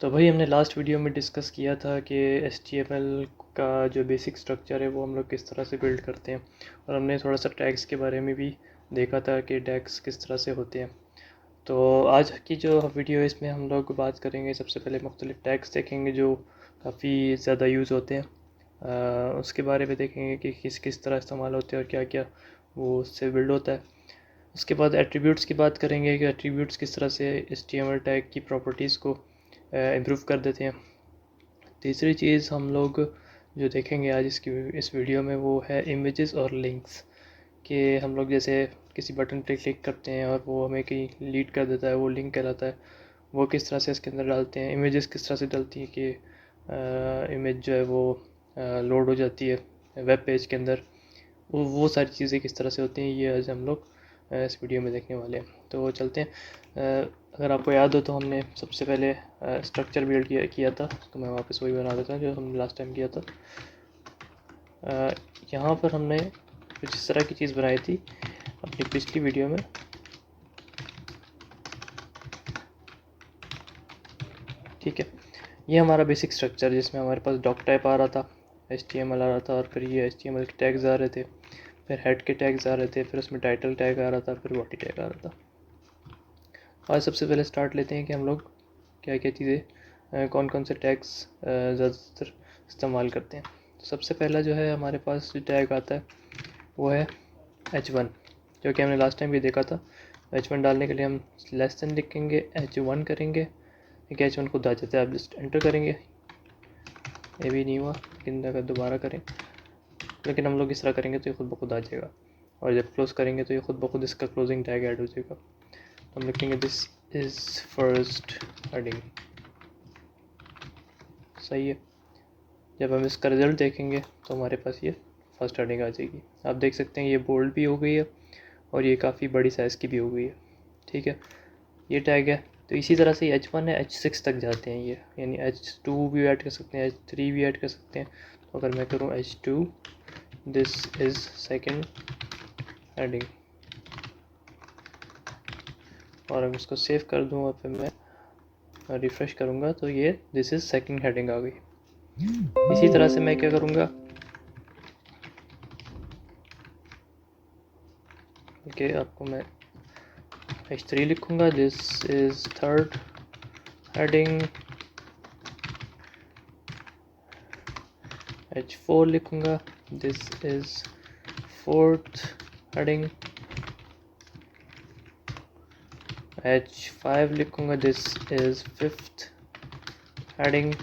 तो भाई हमने लास्ट वीडियो में डिस्कस किया था कि HTML का जो बेसिक स्ट्रक्चर है वो हम लोग किस तरह से बिल्ड करते हैं, और हमने थोड़ा सा टैग्स के बारे में भी देखा था कि टैग्स किस तरह से होते हैं। तो आज की जो वीडियो है इसमें हम लोग बात करेंगे, सबसे पहले मुख्तलिफ टैग्स देखेंगे जो काफ़ी ज़्यादा यूज़ होते हैं। उसके बारे में देखेंगे कि किस किस तरह इस्तेमाल होते हैं और क्या क्या वो उससे बिल्ड होता है। उसके बाद एट्रीब्यूट्स की बात करेंगे कि एट्रीब्यूट्स किस तरह से HTML टैग की प्रॉपर्टीज़ को इम्प्रूव कर देते हैं। तीसरी चीज़ हम लोग जो देखेंगे आज इस वीडियो में वो है इमेजेस और लिंक्स, कि हम लोग जैसे किसी बटन पे क्लिक करते हैं और वो हमें कहीं लीड कर देता है, वो लिंक कहलाता है। वो किस तरह से इसके अंदर डालते हैं, इमेजेस किस तरह से डलती हैं कि इमेज जो है वो लोड हो जाती है वेब पेज के अंदर। वो सारी चीज़ें किस तरह से होती हैं, ये आज हम लोग इस वीडियो में देखने वाले हैं। तो चलते हैं। अगर आपको याद हो तो हमने सबसे पहले स्ट्रक्चर बिल्ड किया था, तो मैं वापस वही बना देता हूँ जो हमने लास्ट टाइम किया था। यहाँ पर हमने कुछ इस तरह की चीज़ बनाई थी अपनी पिछली वीडियो में। ठीक है, ये हमारा बेसिक स्ट्रक्चर जिसमें हमारे पास डॉक टाइप आ रहा था, HTML आ रहा था, और फिर ये HTML के टैग्स आ रहे थे, फिर हेड के टैग्स आ रहे थे, फिर उसमें टाइटल टैग आ रहा था, फिर बॉडी टैग आ रहा था। आज सबसे पहले स्टार्ट लेते हैं कि हम लोग क्या क्या चीज़ें कौन कौन से टैग्स ज़्यादातर इस्तेमाल करते हैं। तो सबसे पहला जो है हमारे पास जो टैग आता है वो है H1, जो कि हमने लास्ट टाइम भी देखा था। H1 डालने के लिए हम लेस देन लिखेंगे, H1 करेंगे, एक H1 खुद आ जाता है, आप जस्ट एंटर करेंगे। ये भी नहीं हुआ, लेकिन अगर दोबारा करें, लेकिन हम लोग इस तरह करेंगे तो ये खुद ब खुद आ जाएगा, और जब क्लोज़ करेंगे तो ये खुद ब खुद इसका क्लोजिंग टैग ऐड हो जाएगा। हम लिखेंगे दिस इज़ फर्स्ट हेडिंग। सही है। जब हम इसका रिज़ल्ट देखेंगे तो हमारे पास ये फर्स्ट हेडिंग आ जाएगी। आप देख सकते हैं ये बोल्ड भी हो गई है और ये काफ़ी बड़ी साइज़ की भी हो गई है। ठीक है, ये टैग है। तो इसी तरह से H1 है H6 तक जाते हैं ये, यानी H2 भी ऐड कर सकते हैं, H3 भी ऐड कर सकते हैं। तो अगर मैं करूँ H2 this is second heading, और अगर इसको सेव कर दूँ और फिर मैं रिफ़्रेश करूँगा तो ये दिस इज़ सेकेंड हेडिंग आ गई। इसी तरह से मैं क्या करूँगा, ओके, आपको मैं H3 लिखूँगा, this is third heading. H4 लिखूँगा, this is fourth heading. H5 लिखूँगा, दिस इज़ फिफ्थ हेडिंग।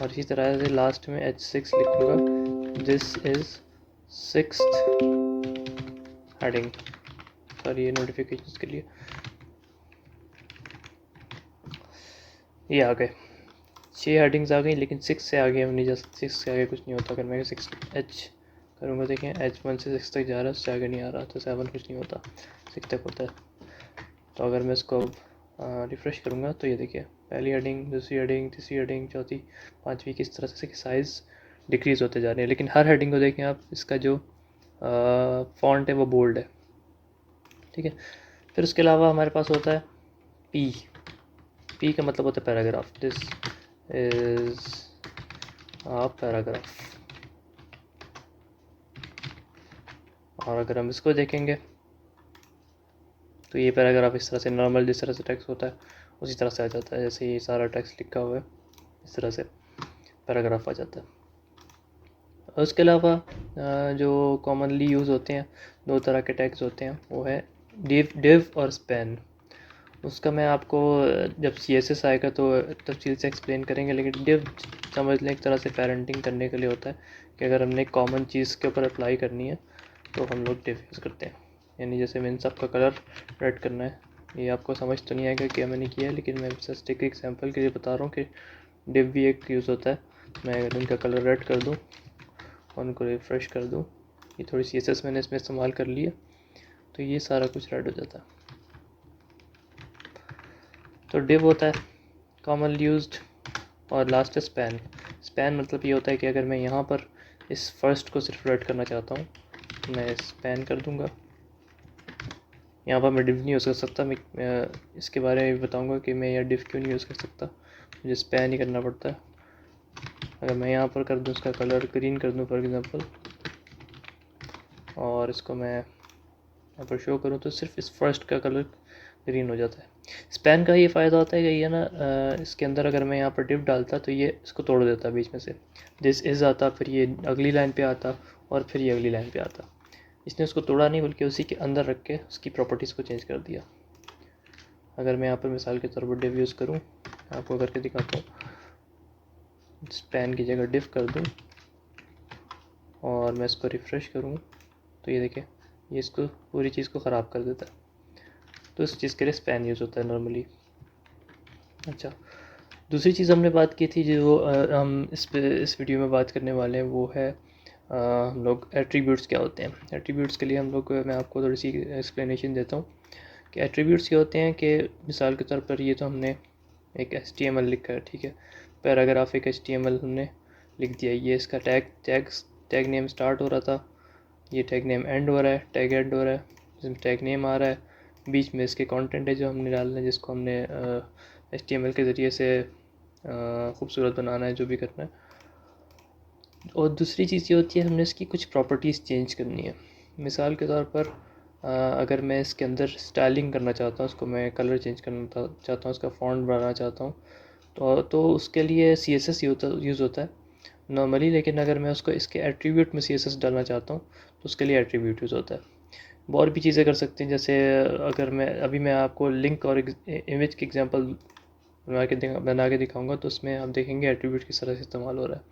और इसी तरह से लास्ट में H6 लिखूँगा, this is sixth heading. Sorry, ये नोटिफिकेशंस के लिए ये आ गए, 6 हेडिंग्स आ गई, लेकिन 6 से आगे हम नहीं जा सकते, 6 से आगे कुछ नहीं होता। अगर मैं 6H करूँगा, देखें H1 से 6 तक जा रहा है, उससे आगे नहीं आ रहा, तो 7 कुछ नहीं होता, 6 तक होता है। तो अगर मैं इसको रिफ़्रेश करूँगा तो ये देखिए, पहली हेडिंग, दूसरी हेडिंग, तीसरी हेडिंग, चौथी, पाँचवीं, किस तरह से साइज़ डिक्रीज़ होते जा रहे हैं। लेकिन हर हेडिंग को देखें आप, इसका जो फॉन्ट है वो बोल्ड है। ठीक है, फिर उसके अलावा हमारे पास होता है पी का मतलब होता है paragraph. This is a paragraph. और अगर हम इसको देखेंगे तो ये पैराग्राफ इस तरह से नॉर्मल जिस तरह से टेक्स्ट होता है उसी तरह से आ जाता है, जैसे ये सारा टेक्स्ट लिखा हुआ है इस तरह से पैराग्राफ आ जाता है। और उसके अलावा जो कॉमनली यूज़ होते हैं, दो तरह के टैग्स होते हैं, वो है डिव और स्पैन। उसका मैं आपको जब CSS आएगा तो तफसील से एक्सप्लेन करेंगे, लेकिन डिव समझ लें एक तरह से पेरेंटिंग करने के लिए होता है, कि अगर हमने कॉमन चीज़ के ऊपर अप्लाई करनी है तो हम लोग डिव यूज़ करते हैं। यानी जैसे मैंने सबका कलर रेड करना है, ये आपको समझ तो नहीं आएगा क्या मैंने किया है, लेकिन मैं जस्ट एक एग्जांपल के लिए बता रहा हूँ कि डिव भी एक यूज़ होता है। मैं अगर इनका कलर रेड कर दूँ और उनको रिफ़्रेश कर दूँ, ये थोड़ी CSS मैंने इसमें इस्तेमाल कर लिया, तो ये सारा कुछ रेड हो जाता है। तो डिव होता है कॉमनली यूज्ड, और लास्ट है स्पैन। स्पैन मतलब ये होता है कि अगर मैं यहाँ पर इस फर्स्ट को सिर्फ रेड करना चाहता हूँ, मैं स्पैन कर दूँगा, यहाँ पर मैं div नहीं यूज़ कर सकता। मैं इसके बारे में भी बताऊँगा कि मैं यहाँ div क्यों नहीं यूज़ कर सकता, मुझे स्पैन ही करना पड़ता है। अगर मैं यहाँ पर कर दूँ इसका कलर ग्रीन कर दूँ फॉर एग्ज़ाम्पल, और इसको मैं यहाँ पर शो करूँ तो सिर्फ इस फर्स्ट का कलर ग्रीन हो जाता है। स्पैन का ये फ़ायदा होता है कि ये ना इसके अंदर अगर मैं यहाँ पर डिव डालता तो ये इसको तोड़ देता बीच में से, दिस इज़ आता, फिर ये अगली लाइन पे आता और फिर ये अगली लाइन पे आता। इसने उसको तोड़ा नहीं बल्कि उसी के अंदर रख के उसकी प्रॉपर्टीज़ को चेंज कर दिया। अगर मैं यहाँ पर मिसाल के तौर पर डिव यूज़ करूँ, आपको करके दिखाता हूँ, स्पैन की जगह डिव कर दूँ और मैं इसको रिफ़्रेश करूँ तो ये देखें ये इसको पूरी चीज़ को ख़राब कर देता है। तो इस चीज़ के लिए स्पैन यूज़ होता है नॉर्मली। अच्छा, दूसरी चीज़ हमने बात की थी जो हम इस वीडियो में बात करने वाले हैं वो है हम लोग एट्रीब्यूट्स क्या होते हैं। एट्रीब्यूट्स के लिए हम लोग मैं आपको थोड़ी सी एक्सप्लेनेशन देता हूँ कि एट्रीब्यूट्स क्या होते हैं। कि मिसाल के तौर पर ये तो हमने एक HTML लिखा है, ठीक है, पैराग्राफ एक HTML हमने लिख दिया। ये इसका टैग नेम स्टार्ट हो रहा था, ये टैग नेम एंड हो रहा है, टैग एंड हो रहा है, जिसमें टैग नेम आ रहा है, बीच में इसके कंटेंट है जो हमने डालना है, जिसको हमने HTML के ज़रिए से खूबसूरत बनाना है, जो भी करना है। और दूसरी चीज़ ये होती है हमने इसकी कुछ प्रॉपर्टीज़ चेंज करनी है। मिसाल के तौर पर अगर मैं इसके अंदर स्टाइलिंग करना चाहता हूँ, उसको मैं कलर चेंज करना चाहता हूँ, उसका फ़ॉन्ट बढ़ाना चाहता हूँ, तो उसके लिए CSS यूज़ होता है नॉर्मली। लेकिन अगर मैं उसको इसके एट्रीब्यूट में CSS डालना चाहता हूँ तो उसके लिए एट्रीब्यूट यूज़ होता है। और भी चीज़ें कर सकते हैं, जैसे अगर मैं आपको लिंक और इमेज की एग्जांपल बना के दिखाऊंगा तो उसमें आप देखेंगे एट्रीब्यूट किस तरह से इस्तेमाल हो रहा है।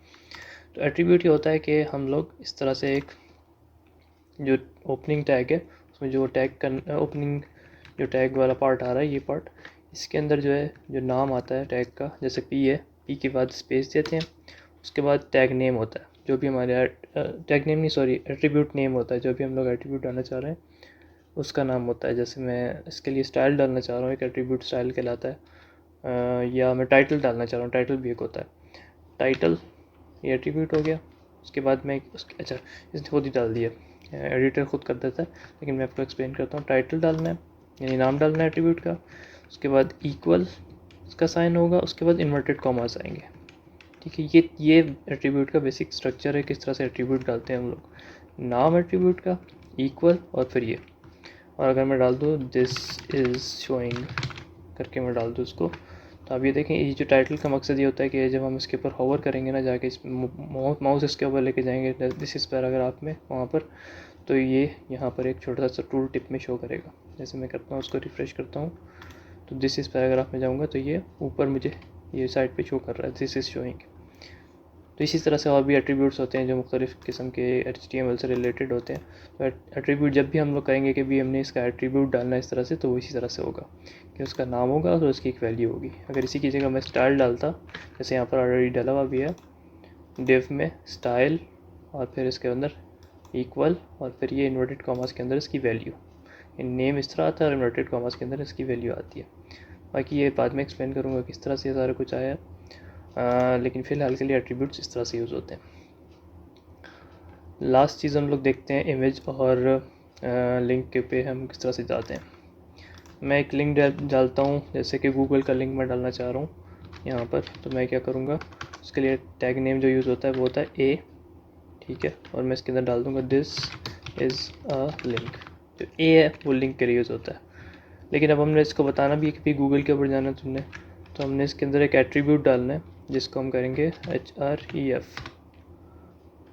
तो एट्रीब्यूट ये होता है कि हम लोग इस तरह से एक जो ओपनिंग टैग है उसमें जो ओपनिंग जो टैग वाला पार्ट आ रहा है, ये पार्ट, इसके अंदर जो है जो नाम आता है टैग का, जैसे P है, P के बाद स्पेस देते हैं, उसके बाद टैग नेम होता है, जो भी हमारे टैग नेम नहीं सॉरी एट्रीब्यूट नेम होता है, जो भी हम लोग एट्रीब्यूट डालना चाह रहे हैं उसका नाम होता है। जैसे मैं इसके लिए स्टाइल डालना चाह रहा हूँ, एक एट्रीब्यूट स्टाइल कहलाता है, या मैं टाइटल डालना चाह रहा हूँ, टाइटल भी एक होता है। टाइटल ये एट्रीब्यूट हो गया। उसके बाद मैं अच्छा इसने खुद ही डाल दिया, एडिटर खुद कर देता है, लेकिन मैं आपको एक्सप्लेन करता हूँ। टाइटल डालना है यानी नाम डालना है एट्रीब्यूट का, उसके बाद इक्वल उसका साइन होगा, उसके बाद इन्वर्टेड कॉमास आएंगे, ठीक है। ये एट्रीब्यूट का बेसिक स्ट्रक्चर है, किस तरह से एट्रीब्यूट डालते हैं हम लोग। नाम एट्रीब्यूट का, इक्वल और फिर ये, और अगर मैं डाल दूँ दिस इज़ शोइंग करके मैं डाल दूँ उसको, तो आप ये देखें ये जो टाइटल का मकसद ये होता है कि जब हम इसके ऊपर होवर करेंगे ना, जाके इस माउस इसके ऊपर लेके जाएंगे दिस इस पैराग्राफ में वहाँ पर, तो ये यहाँ पर एक छोटा सा टूल टिप में शो करेगा। जैसे मैं करता हूँ उसको रिफ़्रेश करता हूँ तो दिस इस पैराग्राफ में जाऊँगा तो ये ऊपर मुझे ये साइड पे शो कर रहा है दिस इज़ शोइंग। तो इसी तरह से और भी एट्रीब्यूट्स होते हैं जो मुख्तलिफ़ किस्म के HTML से रिलेटेड होते हैं। तो एट्रीब्यूट जब भी हम लोग कहेंगे कि भी हमने इसका एट्रीब्यूट डालना है इस तरह से, तो वो इसी तरह से होगा कि उसका नाम होगा और उसकी एक वैल्यू होगी। अगर इसी की जगह मैं स्टाइल डालता, जैसे यहाँ पर ऑलरेडी डाला हुआ भी है डिव में स्टाइल और फिर इसके अंदर इक्वल और फिर ये इन्वर्टेड कॉमास के अंदर इसकी वैल्यू, नेम इस तरह आता है और इन्वर्टेड कॉमास के अंदर इसकी वैल्यू आती है। बाकी ये बाद में एक्सप्लेन करूँगा किस तरह से ये सारा कुछ आया है, लेकिन फ़िलहाल के लिए एट्रीब्यूट्स इस तरह से यूज़ होते हैं। लास्ट चीज़ हम लोग देखते हैं इमेज और लिंक पे हम किस तरह से जाते हैं। मैं एक लिंक डालता हूँ, जैसे कि गूगल का लिंक मैं डालना चाह रहा हूँ यहाँ पर, तो मैं क्या करूँगा उसके लिए टैग नेम जो यूज़ होता है वो होता है A, ठीक है, और मैं इसके अंदर डाल दूँगा दिस इज़ अ लिंक। जो A है वो लिंक के लिए यूज़ होता है। लेकिन अब हमने इसको बताना भी है कि भाई गूगल के ऊपर जाना है तुमने, तो हमने इसके अंदर एक एट्रीब्यूट डालना है जिसको हम करेंगे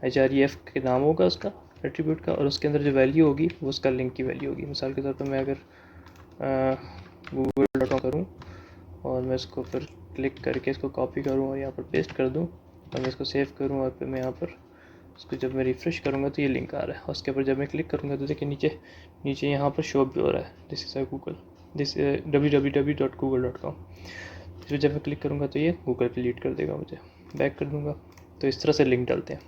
href के नाम होगा उसका एट्रीब्यूट का, और उसके अंदर जो वैल्यू होगी वो उसका लिंक की वैल्यू होगी। मिसाल के तौर पर मैं अगर google.com करूँ और मैं इसको फिर क्लिक करके इसको कॉपी करूँ और यहाँ पर पेस्ट कर दूँ और मैं इसको सेव करूँ और फिर मैं यहाँ पर उसको जब मैं रिफ़्रेश करूँगा तो ये लिंक आ रहा है। उसके ऊपर जब मैं क्लिक करूँगा तो देखिए नीचे यहाँ पर शो भी हो रहा है this is Google, this www.google.com। इस पर जब मैं क्लिक करूँगा तो ये गूगल पे लीड कर देगा, मुझे बैक कर दूँगा। तो इस तरह से लिंक डालते हैं।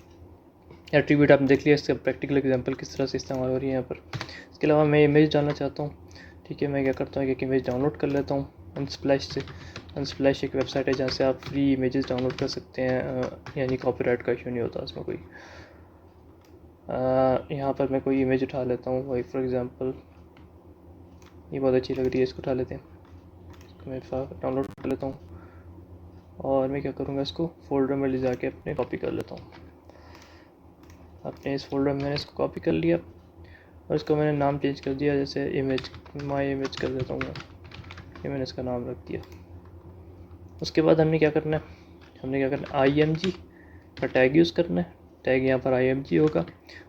एट्रीब्यूट आपने देख लिया, इसका प्रैक्टिकल एग्जांपल किस तरह से इस्तेमाल हो रही है यहाँ पर। इसके अलावा मैं इमेज डालना चाहता हूँ, ठीक है, मैं क्या करता हूँ एक इमेज डाउनलोड कर लेता हूँ अनस्प्लैश से। अनस्प्लैश एक वेबसाइट है जहाँ से आप फ्री इमेजेस डाउनलोड कर सकते हैं, यानी कॉपीराइट का इशू नहीं होता उसमें कोई। यहाँ पर मैं कोई इमेज उठा लेता हूँ, वही फॉर एग्ज़ाम्पल ये बहुत अच्छी लग रही है, इसको उठा लेते हैं। इसको मैं डाउनलोड कर लेता हूँ और मैं क्या करूँगा, इसको फोल्डर में ले जाके अपने कॉपी कर लेता हूँ। अपने इस फोल्डर में मैंने इसको कॉपी कर लिया और इसको मैंने नाम चेंज कर दिया, जैसे इमेज, माई इमेज कर देता हूँ मैं। ये मैंने इसका नाम रख दिया। उसके बाद हमने क्या करना है, IMG का टैग यूज़ करना है। टैग यहाँ पर IMG होगा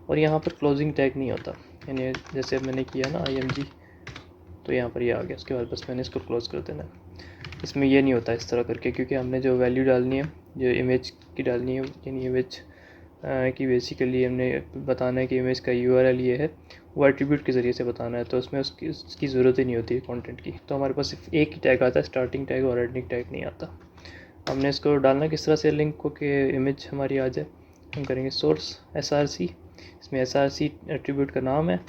और यहाँ पर क्लोजिंग टैग नहीं होता, यानी जैसे मैंने किया ना IMG, तो यहाँ पर ये आ गया। उसके बाद बस मैंने इसको क्लोज़ कर देना है। इसमें ये नहीं होता इस तरह करके, क्योंकि हमने जो वैल्यू डालनी है, जो इमेज की डालनी है, यानी इमेज कि बेसिकली हमने बताना है कि इमेज का URL ये है, वो एट्रीब्यूट के ज़रिए से बताना है, तो उसमें उसकी ज़रूरत ही नहीं होती है कंटेंट की। तो हमारे पास सिर्फ एक ही टैग आता है, स्टार्टिंग टैग, और एंडिंग टैग नहीं आता। हमने इसको डालना किस तरह से लिंक को कि इमेज हमारी आ जाए। हम करेंगे सोर्स src, इसमें src एट्रीब्यूट का नाम है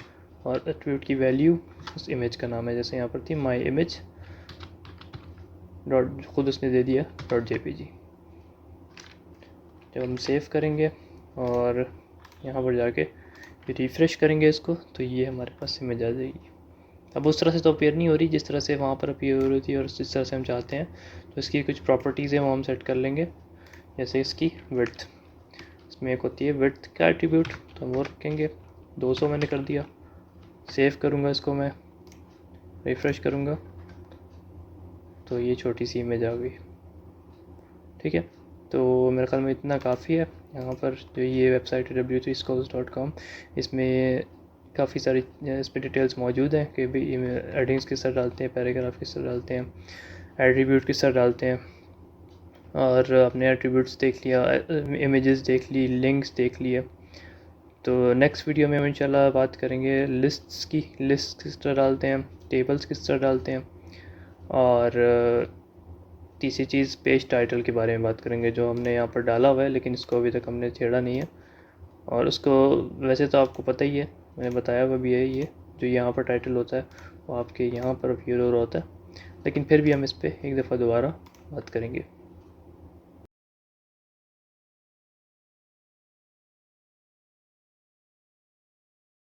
और एट्रीब्यूट की वैल्यू उस इमेज का नाम है। जैसे यहाँ पर थी माई इमेज डॉट, खुद उसने दे दिया .jpg। जब हम सेव करेंगे और यहाँ पर जाके रिफ़्रेश करेंगे इसको, तो ये हमारे पास इमेज आ जाएगी। अब उस तरह से तो अपीयर नहीं हो रही जिस तरह से वहाँ पर अपीयर हो रही थी और जिस तरह से हम चाहते हैं। तो इसकी कुछ प्रॉपर्टीज़ हैं वो हम सेट कर लेंगे, जैसे इसकी विड्थ। इसमें एक होती है विड्थ का एट्रीब्यूट, तो हम वो रखेंगे 200 मैंने कर दिया। सेव करूँगा इसको मैं, रिफ़्रेश करूँगा, तो ये छोटी सी इमेज आ गई। ठीक है, तो मेरे ख्याल में इतना काफ़ी है। यहाँ पर जो ये वेबसाइट है w3schools.com, इसमें काफ़ी सारी इसमें डिटेल्स मौजूद हैं कि भाई हेडिंग्स किस तरह डालते हैं, पैराग्राफ किस तरह डालते हैं, एट्रीब्यूट किस तरह डालते हैं, और अपने एट्रीब्यूट्स देख लिया, इमेजेस देख ली, लिंक्स देख लिए। तो नेक्स्ट वीडियो में हम इंशाल्लाह बात करेंगे लिस्ट्स की, लिस्ट किस तरह डालते हैं, टेबल्स किस तरह डालते हैं, और तीसरी चीज़ पेज टाइटल के बारे में बात करेंगे, जो हमने यहाँ पर डाला हुआ है लेकिन इसको अभी तक हमने छेड़ा नहीं है। और उसको वैसे तो आपको पता ही है, मैंने बताया हुआ भी है, ये जो यहाँ पर टाइटल होता है वो आपके यहाँ पर अपीयर हो रहा होता है, लेकिन फिर भी हम इस पर एक दफ़ा दोबारा बात करेंगे।